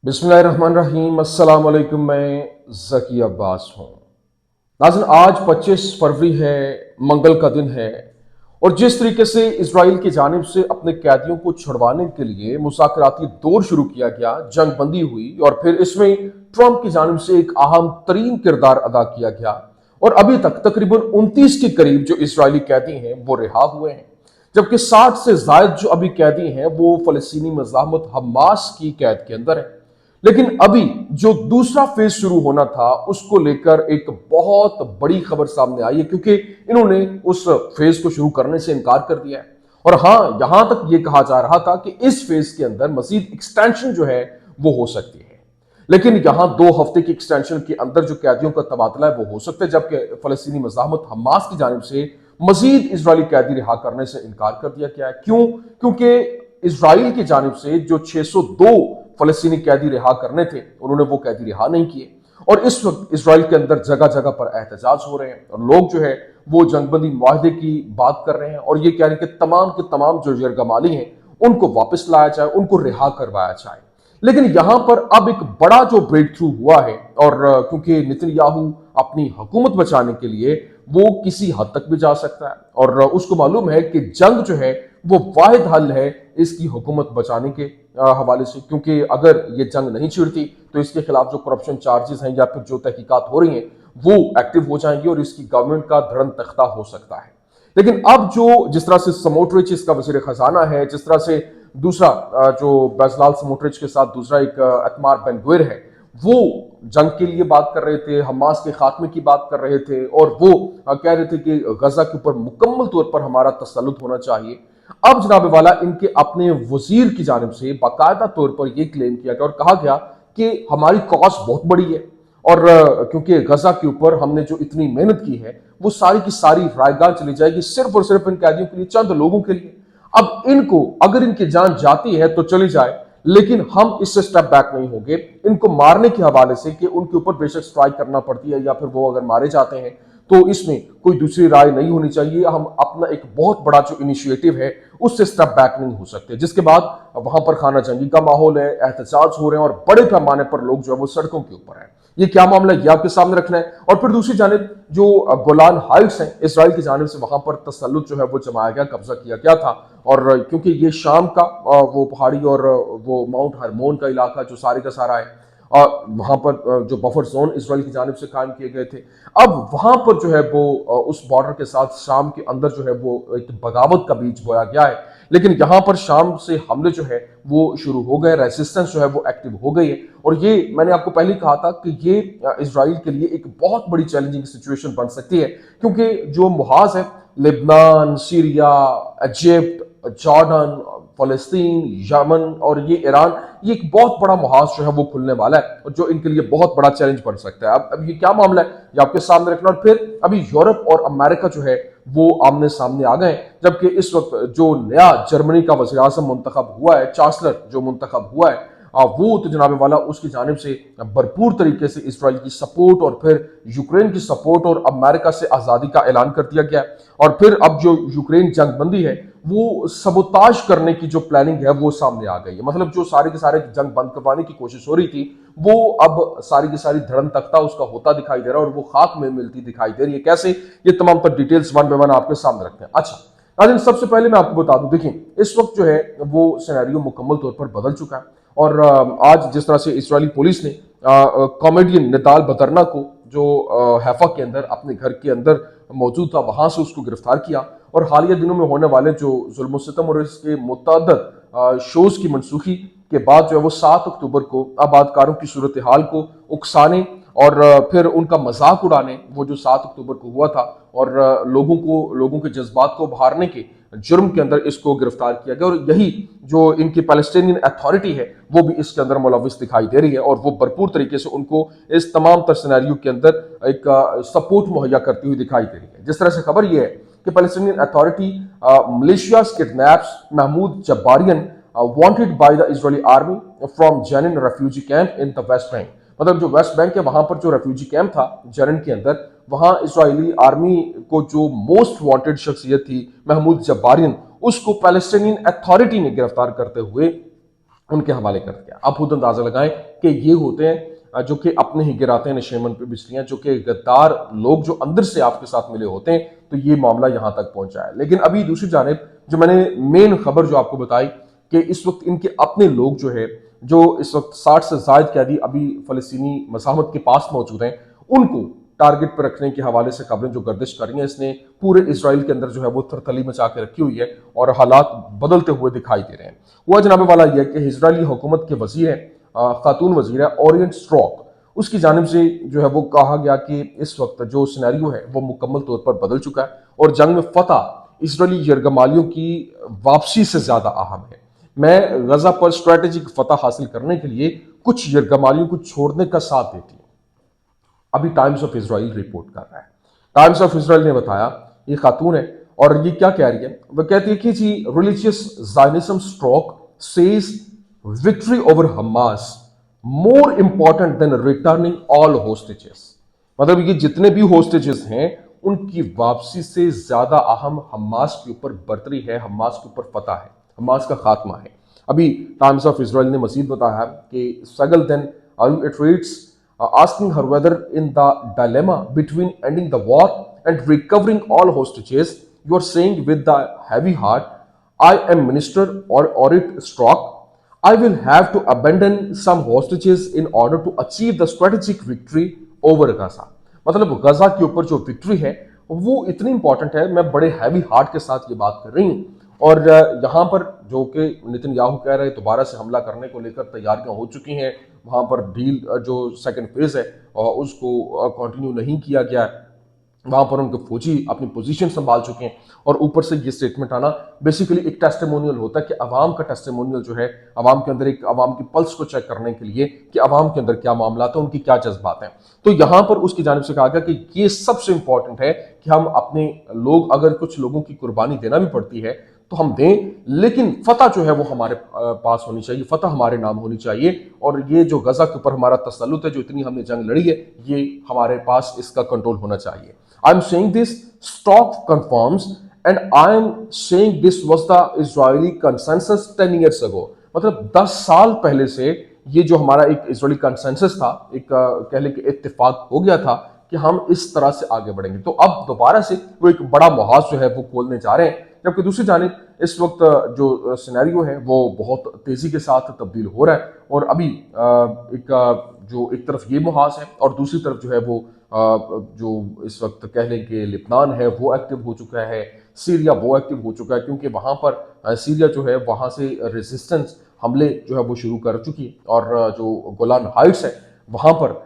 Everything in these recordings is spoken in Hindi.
बिस्मिल्लाहिर्रहमानिर्रहीम। अस्सलाम वालेकुम। मैं ज़की अब्बास हूँ। नाज़रीन, आज 25 फरवरी है, मंगल का दिन है, और जिस तरीके से इजराइल की जानिब से अपने कैदियों को छुड़वाने के लिए मुज़ाकराती दौर शुरू किया गया, जंग बंदी हुई और फिर इसमें ट्रंप की जानिब से एक अहम तरीन किरदार अदा किया गया, और अभी तक तकरीबन 29 के करीब जो इजरायली कैदी हैं वो रिहा हुए हैं, जबकि 60 से ज्यादा जो अभी कैदी हैं वो फलस्तीनी मुजाहमत हमास की कैद के अंदर है। लेकिन अभी जो दूसरा फेज शुरू होना था उसको लेकर एक बहुत बड़ी खबर सामने आई है, क्योंकि इन्होंने उस फेज को शुरू करने से इनकार कर दिया है। और हां, यहां तक यह कहा जा रहा था कि इस फेज के अंदर मजीद एक्सटेंशन जो है वो हो सकती है, लेकिन यहां 2 हफ्ते की एक्सटेंशन के अंदर जो कैदियों का तबादला है वो हो सकता है, जबकि फलस्तीनी मज़ाहमत हमास की जानिब से मजीद इजरायली कैदी रिहा करने से इनकार कर दिया गया है। क्यों? क्योंकि इसराइल की जानिब से जो 602 फलस्तीनी कैदी रिहा करने थे, उन्होंने वो कैदी रिहा नहीं किए, और इस वक्त इसराइल के अंदर जगह जगह पर एहतजाज हो रहे हैं और लोग जो है वो जंगबंदी मुआहदे की बात कर रहे हैं और ये कह रहे हैं कि तमाम के तमाम जो यरगमाली हैं उनको वापस लाया जाए, उनको रिहा करवाया जाए। लेकिन यहां पर अब एक बड़ा जो ब्रेक थ्रू हुआ है, और क्योंकि नेतन्याहू अपनी हुकूमत बचाने के लिए वो किसी हद तक भी जा सकता है, और उसको मालूम है कि जंग जो है वो वाहिद हल है इसकी हुकूमत बचाने के हवाले से, क्योंकि अगर ये जंग नहीं छिड़ती तो इसके खिलाफ जो करप्शन चार्जेस हैं या फिर जो तहकीकात हो रही हैं वो एक्टिव हो जाएंगी और इसकी गवर्नमेंट का धड़न तख्ता हो सकता है। लेकिन अब जो जिस तरह से समोट्रिच इसका वजीर खजाना है, जिस तरह से दूसरा जो बेजलाल समोट्रिच के साथ दूसरा एक इतमार बेन गविर है, वो जंग के लिए बात कर रहे थे, हमास के खात्मे की बात कर रहे थे, और वो कह रहे थे कि गजा के ऊपर मुकम्मल तौर पर हमारा तसल्लुत होना चाहिए। अब जनाब वाला इनके अपने वजीर की जानिब से बाकायदा तौर पर यह क्लेम किया गया और कहा गया कि हमारी कॉस्ट बहुत बड़ी है, और क्योंकि गजा के ऊपर हमने जो इतनी मेहनत की है वो सारी की सारी रायगाह चली जाएगी सिर्फ और सिर्फ इन कैदियों के लिए, चंद लोगों के लिए। अब इनको अगर इनकी जान जाती है तो चली जाए, लेकिन हम इससे स्टेप बैक नहीं होंगे। इनको मारने के हवाले से कि उनके ऊपर बेशक स्ट्राइक करना पड़ती है या फिर वो अगर मारे जाते हैं तो इसमें कोई दूसरी राय नहीं होनी चाहिए। हम अपना एक बहुत बड़ा जो इनिशिएटिव है उससे स्टेप बैक नहीं हो सकते। जिसके बाद वहां पर खाना जंगी का माहौल है, एहतजाज हो रहे हैं और बड़े पैमाने पर लोग जो है वो सड़कों के ऊपर है। ये क्या मामला है ये आपके सामने रखना है। और फिर दूसरी जानिब जो गोलान हाइट्स हैं इसराइल की जानिब से वहां पर तसल्लुत जो है वो जमाया गया, कब्जा किया गया था, और क्योंकि ये शाम का वो पहाड़ी और वो माउंट हरमोन का इलाका जो सारे का सारा है, वहां पर जो बफर जोन इसराइल की जानिब से कायम किए गए थे, अब वहां पर जो है वो उस बॉर्डर के साथ शाम के अंदर जो है वो एक बगावत का बीज बोया गया है। लेकिन यहां पर शाम से हमले जो है वो शुरू हो गए, रेजिस्टेंस जो है वो एक्टिव हो गई है, और ये मैंने आपको पहले कहा था कि ये इसराइल के लिए एक बहुत बड़ी चैलेंजिंग सिचुएशन बन सकती है, क्योंकि जो मुहाज है लेबनान, सीरिया, इजिप्ट, जॉर्डन, फलस्तीन, यमन और ये ईरान, ये एक बहुत बड़ा मुहाज जो है वो खुलने वाला है और जो इनके लिए बहुत बड़ा चैलेंज बन सकता है। अब ये क्या मामला है ये आपके सामने रखना। और फिर अभी यूरोप और अमेरिका जो है वो आमने सामने आ गए, जबकि इस वक्त जो नया जर्मनी का वज़ीर आज़म मुंतखब हुआ है, चांसलर जो मुंतखब हुआ है, वो तो जनाब वाला उसकी जानिब से भरपूर तरीके से इसराइल की सपोर्ट और फिर यूक्रेन की सपोर्ट और अमेरिका से आज़ादी का ऐलान कर दिया गया। और फिर अब जो यूक्रेन जंगबंदी है वो सबोताज करने की जो प्लानिंग है वो सामने आ गई है। मतलब जो सारे के सारे जंग बंद करवाने की कोशिश हो रही थी वो अब सारी की सारी धड़न तख्ता उसका होता दिखाई दे रहा है और वो खाक में मिलती दिखाई दे रही है। कैसे, ये तमाम पर डिटेल्स वन बाय वन आपके सामने रखते हैं। अच्छा नाज़रीन, सबसे पहले मैं आपको बता दूं, देखिए इस वक्त जो है वो सिनेरियो मुकम्मल तौर पर बदल चुका है, और आज जिस तरह से इजरायली पुलिस ने कॉमेडियन निताल बदरना को जो हैफा के अंदर अपने घर के अंदर मौजूद था वहां से उसको गिरफ्तार किया, और हालिया दिनों में होने वाले जो जुल्म सितम और इसके मुतअद्दिद शोज की मनसूखी के बाद जो है वो 7 अक्टूबर को आबादकारों की सूरत हाल को उकसाने और फिर उनका मजाक उड़ाने, वो जो 7 अक्टूबर को हुआ था, और लोगों के जज्बात को उभारने के जुर्म के अंदर इसको गिरफ्तार किया गया। और यही जो इनकी पैलेस्टीनियन अथॉरिटी है वो भी इसके अंदर मुलविस दिखाई दे रही है, और वो भरपूर तरीके से उनको इस तमाम तर सिनेरियो के अंदर एक सपोर्ट मुहैया करती हुई दिखाई दे रही है। जिस तरह से खबर यह है कि Palestinian authority militias kidnaps Mahmoud Jabbarin wanted by the Israeli army from Jenin refugee camp in the West Bank। मतलब जो वेस्ट बैंक है वहां पर जो रेफ्यूजी कैंप था जेनिन के अंदर, वहां इजरायली आर्मी को जो मोस्ट वांटेड शख्सियत थी महमूद जब्बारियन, उसको पैलेस्टीनियन अथॉरिटी ने गिरफ्तार करते हुए उनके हवाले कर दिया। आप खुद अंदाजा लगाएं कि ये होते हैं जो कि अपने ही गिराते हैं नशेमन पे बिजलियां, जो कि गद्दार लोग जो अंदर से आपके साथ मिले होते हैं, तो ये मामला यहां तक पहुंचा है। लेकिन अभी दूसरी जानिब जो मैंने मेन खबर जो आपको बताई कि इस वक्त इनके अपने लोग जो है, जो इस वक्त 60 से ज्यादा कैदी अभी फलस्तीनी मसाहमत के पास मौजूद हैं, उनको टारगेट पर रखने के हवाले से खबरें जो गर्दिश कर रही हैं, इसने पूरे इसराइल के अंदर जो है वो तरतली मचा के रखी हुई है और हालात बदलते हुए दिखाई दे रहे हैं। हुआ जनाब वाला यह कि इजरायली हुकूमत के वजीर हैं, खातून वजीर है ओरिएंट स्ट्रॉक, उसकी जानिब से जो है वो कहा गया कि इस वक्त जो सिनेरियो है वो मुकम्मल तौर पर बदल चुका है और जंग में फतह इसराइली यरगमालियों की वापसी से ज्यादा अहम है। मैं गजा पर स्ट्रेटेजिक फतह हासिल करने के लिए कुछ यरगमालियों को छोड़ने का साथ देती हूँ, अभी टाइम्स ऑफ इसराइल रिपोर्ट कर रहा है। टाइम्स ऑफ इसराइल ने बताया, ये खातून है और ये क्या कह रही है, वह कहती है कि जी religious Zionism stroke says victory over Hamas more important than returning all hostages. मतलब ये जितने भी होस्टेजेस हैं उनकी वापसी से ज्यादा अहम हमास के ऊपर बर्तरी है, हमास के ऊपर फतह है, हमास का खात्मा है। अभी टाइम्स ऑफ इसराइल ने मजीद बताया कि सगल then it reads asking her whether in the dilemma between ending the war and recovering all hostages, you are saying with the heavy heart, I am Minister or it struck, I will have to abandon some hostages in order to achieve the strategic victory over Gaza. मतलब गजा के ऊपर जो विक्ट्री है वो इतनी इंपॉर्टेंट है, मैं बड़े हैवी हार्ट के साथ ये बात कर रही हूँ। और यहाँ पर जो कि नेतन्याहू कह रहे हैं दोबारा से हमला करने को लेकर तैयारियां हो चुकी हैं, वहां पर डील जो सेकंड फेज है उसको कंटिन्यू नहीं किया गया है, वहां पर उनके फौजी अपनी पोजीशन संभाल चुके हैं और ऊपर से ये स्टेटमेंट आना बेसिकली एक टेस्टिमोनियल होता है कि अवाम का टेस्टिमोनियल जो है, अवाम के अंदर एक अवाम की पल्स को चेक करने के लिए कि अवाम के अंदर क्या मामला है, उनकी क्या जज्बात हैं। तो यहां पर उसकी जानिब से कहा गया कि ये सबसे इंपॉर्टेंट है कि हम अपने लोग, अगर कुछ लोगों की कुर्बानी देना भी पड़ती है तो हम दें, लेकिन फतह जो है वो हमारे पास होनी चाहिए, फतह हमारे नाम होनी चाहिए। और ये जो गजा के ऊपर हमारा तसल्लुत है, जो इतनी हमने जंग लड़ी है, ये हमारे पास इसका कंट्रोल होना चाहिए। I am saying this stock confirms and I am saying this was the Israeli consensus 10 years ago. मतलब 10 साल पहले से ये जो हमारा एक इजरायली कंसेंसस था, एक कह लें कि इत्तेफाक हो गया था कि हम इस तरह से आगे बढ़ेंगे। तो अब दोबारा से वो एक बड़ा मुहाज जो है वो खोलने जा रहे हैं, जबकि दूसरी जानिब इस वक्त जो सिनेरियो है वो बहुत तेजी के साथ तब्दील हो रहा है। और अभी जो एक तरफ ये मुहाज है और दूसरी तरफ जो है वो जो इस वक्त कह लें कि लिबनान है वो एक्टिव हो चुका है, सीरिया वो एक्टिव हो चुका है, क्योंकि वहां पर सीरिया जो है वहां से रेजिस्टेंस हमले जो है वो शुरू कर चुकी है। और जो गोलान हाइट्स है वहां पर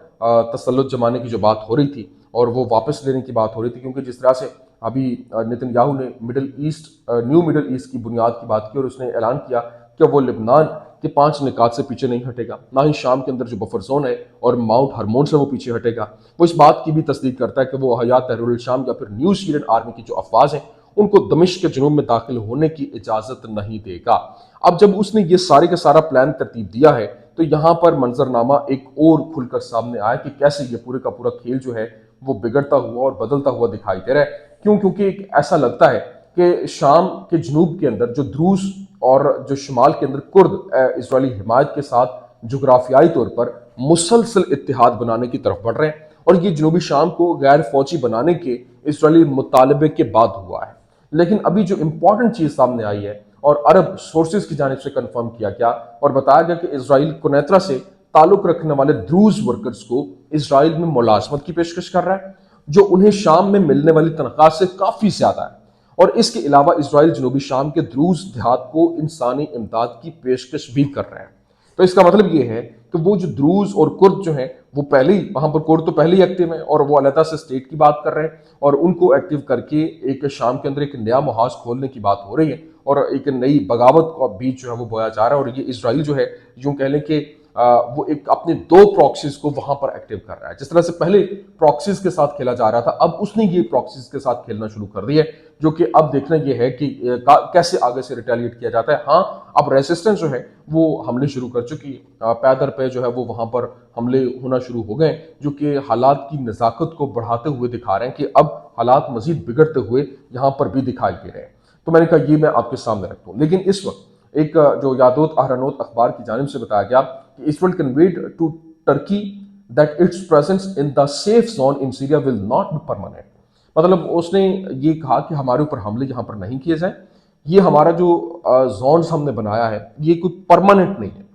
तसल्लुत जमाने की जो बात हो रही थी और वो वापस लेने की बात हो रही थी, क्योंकि जिस तरह से अभी नेतन्याहू ने middle east, new middle east की बुनियाद की बात की और उसने ऐलान किया कि वो लिबनान के 5 निकात से पीछे नहीं हटेगा, ना ही शाम के अंदर जो बफर जोन है और माउंट हरमोन से वो पीछे हटेगा। वो इस बात की भी तस्दीक करता है कि वो हयात तहरीर शाम या फिर न्यू सीरियन आर्मी की जो अफवाज हैं उनको दमिश्क के जुनूब में दाखिल होने की इजाजत नहीं देगा। अब जब उसने ये सारे का सारा प्लान तरतीब दिया है तो यहां पर मंजरनामा एक और खुलकर सामने आया कि कैसे ये पूरे का पूरा खेल जो है वो बिगड़ता हुआ और बदलता हुआ दिखाई दे रहा है। क्यों? क्योंकि एक ऐसा लगता है कि शाम के जनूब के अंदर जो द्रूस और जो शुमाल के अंदर कुर्द इजरायली हिमायत के साथ जोग्राफियाई तौर पर मुसलसल इत्तेहाद बनाने की तरफ बढ़ रहे हैं और ये जनूबी शाम को गैर फौजी बनाने के इजरायली मुतालबे के बाद हुआ है। लेकिन अभी जो इंपॉर्टेंट चीज सामने आई है और अरब सोर्सेज की जानिब से कंफर्म किया गया और बताया गया कि इसराइल कुनैत्रा से ताल्लुक रखने वाले द्रूज वर्कर्स को इसराइल में मुलाजमत की पेशकश कर रहा है, जो उन्हें शाम में मिलने वाली तनख्वाह से काफी ज्यादा है। और इसके अलावा इसराइल जनूबी शाम के द्रूज देहात को इंसानी इमदाद की पेशकश भी कर रहे हैं। तो इसका मतलब यह है कि वो जो द्रूज और कुर्द जो हैं वो पहले ही, वहां पर कुर्द तो पहले ही एक्टिव है और वो अलहदा से स्टेट की बात कर रहे हैं और उनको एक्टिव करके एक शाम के अंदर एक नया मुहाज खोलने की बात हो रही है और एक नई बगावत का बीज जो है वो बोया जा रहा है। और ये इसराइल जो है यूं कह लें कि वो एक अपने 2 प्रॉक्सीज को वहां पर एक्टिव कर रहा है। जिस तरह से पहले प्रॉक्सीज के साथ खेला जा रहा था, अब उसने ये प्रॉक्सीज के साथ खेलना शुरू कर दिया है, जो कि अब देखना ये है कि कैसे आगे से रिटेलिएट किया जाता है। हाँ, अब रेसिस्टेंस जो है वो हमले शुरू कर चुकी है, पैदर पे जो है वो वहां पर हमले होना शुरू हो गए, जो कि हालात की नजाकत को बढ़ाते हुए दिखा रहे हैं कि अब हालात मजीद बिगड़ते हुए यहां पर भी दिखाई दे रहे हैं। तो मैंने कहा ये मैं आपके सामने रखता हूं। लेकिन इस वक्त एक जो यादोत आहरानोत अखबार की जानिब से बताया गया कि Israel conveyed to Turkey that its presence in the safe zone in Syria will not be permanent. मतलब उसने ये कहा कि हमारे ऊपर हमले यहाँ पर नहीं किए जाए, ये हमारा जो जोन हमने बनाया है ये कोई परमानेंट नहीं है,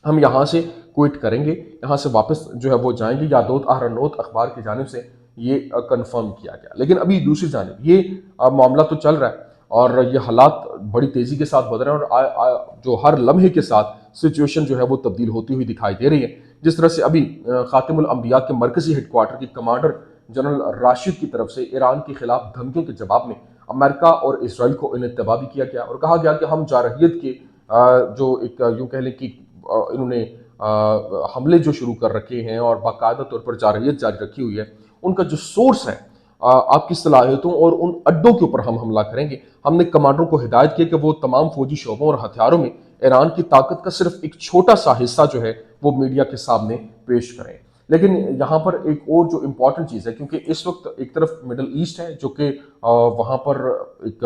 हम यहाँ से क्विट करेंगे, यहाँ से वापस जो है वो जाएंगे। यादोत आहरानोत अखबार की जानिब से ये कंफर्म किया गया। लेकिन अभी दूसरी जानिब ये मामला तो चल रहा है और ये हालात बड़ी तेजी के साथ बदल रहे हैं और जो हर लम्हे के साथ सिचुएशन जो है वो तब्दील होती हुई दिखाई दे रही है। जिस तरह से अभी खातिमुल अंबिया के मरकजी हेडक्वार्टर के कमांडर जनरल राशिद की तरफ से ईरान के खिलाफ धमकियों के जवाब में अमेरिका और इसराइल को इनेतबा भी किया गया और कहा गया कि हम जारहियत के जो एक यूं कह लें कि इन्होंने हमले जो शुरू कर रखे हैं और बाकायदा तौर पर जारहियत जारी रखी हुई है, उनका जो सोर्स है आपकी सलाहियतों और उन अड्डों के ऊपर हम हमला करेंगे। हमने कमांडरों को हिदायत की कि वो तमाम फौजी शोबों और हथियारों में ईरान की ताकत का सिर्फ एक छोटा सा हिस्सा जो है वो मीडिया के सामने पेश करें। लेकिन यहाँ पर एक और जो इम्पॉर्टेंट चीज़ है, क्योंकि इस वक्त एक तरफ मिडल ईस्ट है जो कि वहाँ पर एक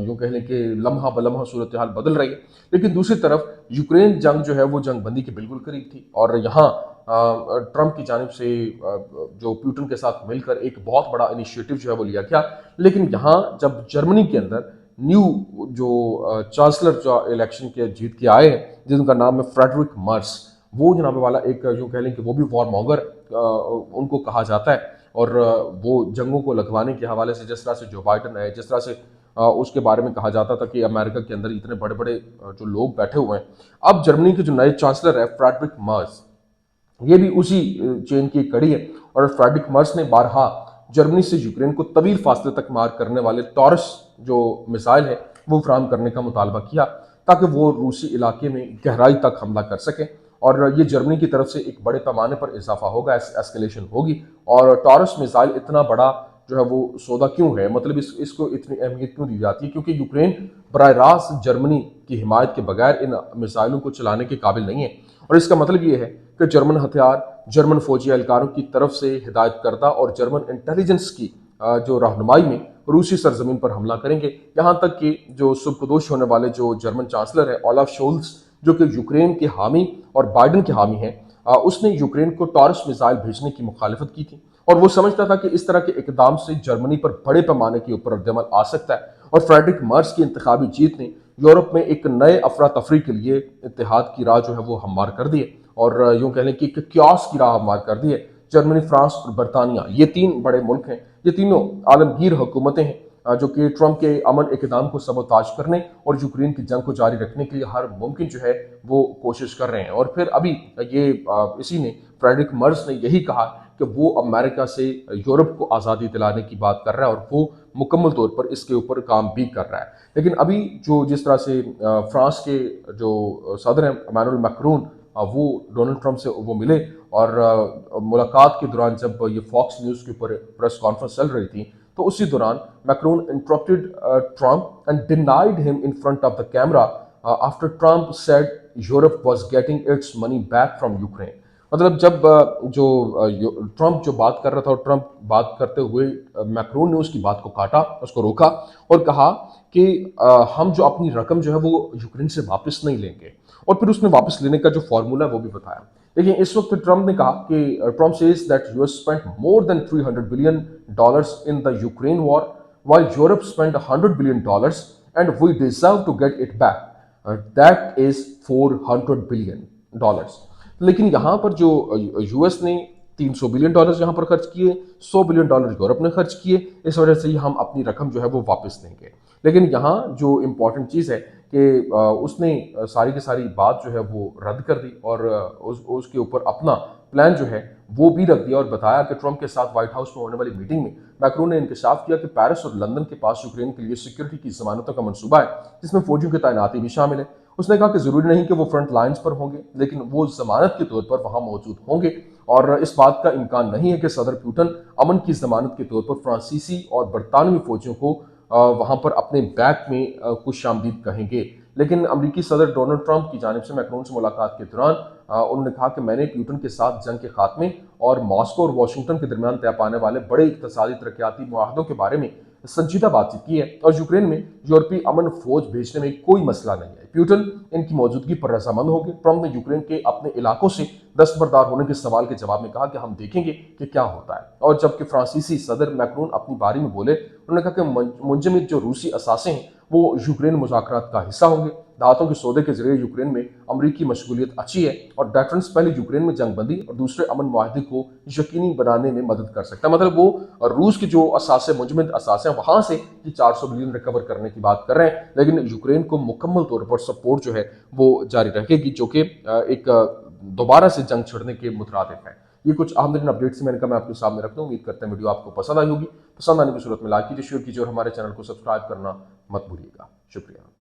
यूँ कह लें कि लम्हा बलम्हा सूरत हाल बदल रही है, लेकिन दूसरी तरफ यूक्रेन जंग जो है वो जंग बंदी के बिल्कुल करीब थी और यहाँ ट्रंप की जानिब से जो पुतिन के साथ मिलकर एक बहुत बड़ा इनिशिएटिव जो है वो लिया गया। लेकिन यहाँ जब जर्मनी के अंदर न्यू जो चांसलर जो इलेक्शन के जीत के आए हैं जिनका नाम है फ्रेडरिक मर्स, वो जनाब वाला एक यूँ कह लें कि वो भी वॉर मॉन्गर उनको कहा जाता है और वो जंगों को लगवाने के हवाले से जिस तरह से जो बाइडन है, जिस तरह से उसके बारे में कहा जाता था कि अमेरिका के अंदर इतने बड़े बड़े जो लोग बैठे हुए हैं। अब जर्मनी के जो नए चांसलर है फ्रेडरिक मर्स, ये भी उसी चेन की कड़ी है और फ्रेडरिक मर्स ने बारहा जर्मनी से यूक्रेन को तवील फासले तक मार करने वाले टॉरस जो मिसाइल है वो फराहम करने का मुतालबा किया ताकि वो रूसी इलाके में गहराई तक हमला कर सके और ये जर्मनी की तरफ से एक बड़े पैमाने पर इजाफा होगा, एस्केलेशन होगी। और टॉरस मिसाइल इतना बड़ा जो है वो सौदा क्यों है, मतलब इसको इतनी अहमियत क्यों दी जाती है, क्योंकि यूक्रेन बराह रास्त जर्मनी की हिमायत के बगैर इन मिसाइलों को चलाने के काबिल नहीं है। और इसका मतलब ये है कि जर्मन हथियार जर्मन फौजी एहलकारों की तरफ से हिदायत करदा और जर्मन इंटेलिजेंस की जो रहनुमाई में रूसी सरजमीन पर हमला करेंगे। यहाँ तक कि जो सुबकदोश होने वाले जो जर्मन चांसलर है ओलाफ शोल्स, जो कि यूक्रेन के हामी और बाइडन के हामी हैं, उसने यूक्रेन को टॉरस मिसाइल भेजने की मुखालिफत की थी और वो समझता था कि इस तरह के इकदाम से जर्मनी पर बड़े पैमाने के ऊपर रद्दमल आ सकता है। और फ्रेडरिक मर्स की इंतखाबी जीत ने यूरोप में एक नए अफरा तफरी के लिए इत्तेहाद की राह जो है वो हमवार कर दी है और यूं कह लें कि क्यास की राह हमवार कर दी है। जर्मनी, फ्रांस और बरतानिया, ये तीन बड़े मुल्क हैं, ये तीनों आलमगीर हुकूमतें हैं जो कि ट्रंप के अमन इकदाम को सबोताज करने और यूक्रेन की जंग को जारी रखने के लिए हर मुमकिन जो है वो कोशिश कर रहे हैं। और फिर अभी ये इसी ने फ्रेडरिक मर्स ने यही कहा कि वो अमेरिका से यूरोप को आज़ादी दिलाने की बात कर रहा है और वो मुकम्मल तौर पर इसके ऊपर काम भी कर रहा है। लेकिन अभी जो जिस तरह से फ्रांस के जो सदर हैं इमैनुअल मैक्रोन, वो डोनाल्ड ट्रंप से वो मिले और मुलाकात के दौरान जब ये फॉक्स न्यूज़ के ऊपर प्रेस कॉन्फ्रेंस चल रही थी तो उसी दौरान Macron interrupted Trump and denied him in front of the camera after Trump said Europe was getting it's money back from Ukraine. मतलब जब जो ट्रंप जो बात कर रहा था और ट्रंप बात करते हुए मैक्रोन ने उसकी बात को काटा, उसको रोका और कहा कि हम जो अपनी रकम जो है वो यूक्रेन से वापस नहीं लेंगे और फिर उसने वापस लेने का जो फॉर्मूला है वो भी बताया। लेकिन इस वक्त ट्रंप ने कहा कि Trump says that US spent more than $300 billion in the Ukraine war while Europe spent $100 billion and we deserve to get it back. That is $400 billion. लेकिन यहाँ पर जो यूएस ने $300 बिलियन यहाँ पर खर्च किए, $100 बिलियन यूरोप ने खर्च किए, इस वजह से ही हम अपनी रकम जो है वो वापस देंगे। लेकिन यहाँ जो इम्पोर्टेंट चीज़ है कि उसने सारी की सारी बात जो है वो रद्द कर दी और उसके ऊपर अपना प्लान जो है वो भी रख दिया और बताया कि ट्रंप के साथ व्हाइट हाउस में होने वाली मीटिंग में मैक्रोन ने इंकशाफ किया कि पेरिस और लंदन के पास यूक्रेन के लिए सिक्योरिटी की जमानतों का मंसूबा है जिसमें फौजियों की तैनाती भी शामिल है। उसने कहा कि जरूरी नहीं कि वो फ्रंट लाइंस पर होंगे, लेकिन वो जमानत के तौर पर वहां मौजूद होंगे और इस बात का इम्कान नहीं है कि सदर पुतिन अमन की जमानत के तौर पर फ्रांसीसी और बरतानवी फौजियों को वहां पर अपने बैक में खुश आमदीद कहेंगे। लेकिन अमरीकी सदर डोनाल्ड ट्रंप की जानिब से मैक्रोन से मुलाकात के दौरान उन्होंने कहा कि मैंने पुतिन के साथ जंग के खात्मे और मॉस्को और वाशिंगटन के दरमियान तय पाने वाले बड़े इक्तसादी तरक्याती मुआहदों के बारे में संजीदा बातचीत की है और यूक्रेन में यूरोपीय अमन फौज भेजने में कोई मसला नहीं है। प्यूटन इनकी मौजूदगी पर रजामंद होंगे। ट्रंप ने यूक्रेन के अपने इलाकों से दस्तबरदार होने के सवाल के जवाब में कहा कि हम देखेंगे कि क्या होता है। और जबकि फ्रांसीसी सदर मैक्रोन अपनी बारी में बोले, उन्होंने कहा कि मुंजमद जो रूसी असासे हैं वो यूक्रेन मुज़ाकरात का हिस्सा होंगे। दांतों के सौदे के जरिए यूक्रेन में अमरीकी मशगूलियत अच्छी है और वेटरन्स पहले यूक्रेन में जंगबंदी और दूसरे अमन माहदे को यकीनी बनाने में मदद कर सकता है। मतलब वो रूस के जो असासे मुंजमद असासे हैं वहां से ये 400 बिलियन रिकवर करने की बात कर रहे हैं, लेकिन यूक्रेन को मुकम्मल तौर पर सपोर्ट जो है वो जारी रहेगी, जो कि एक दोबारा से जंग छिड़ने के मुतरादिफ है। ये कुछ अहम तरीन अपडेट्स से मैंने कहा मैं आपके सामने रखता हूँ। उम्मीद करते हैं वीडियो आपको पसंद आई होगी। पसंद आने की सूरत में लाइक कीजिए, शेयर कीजिए और हमारे चैनल को सब्सक्राइब करना मत भूलिएगा। शुक्रिया।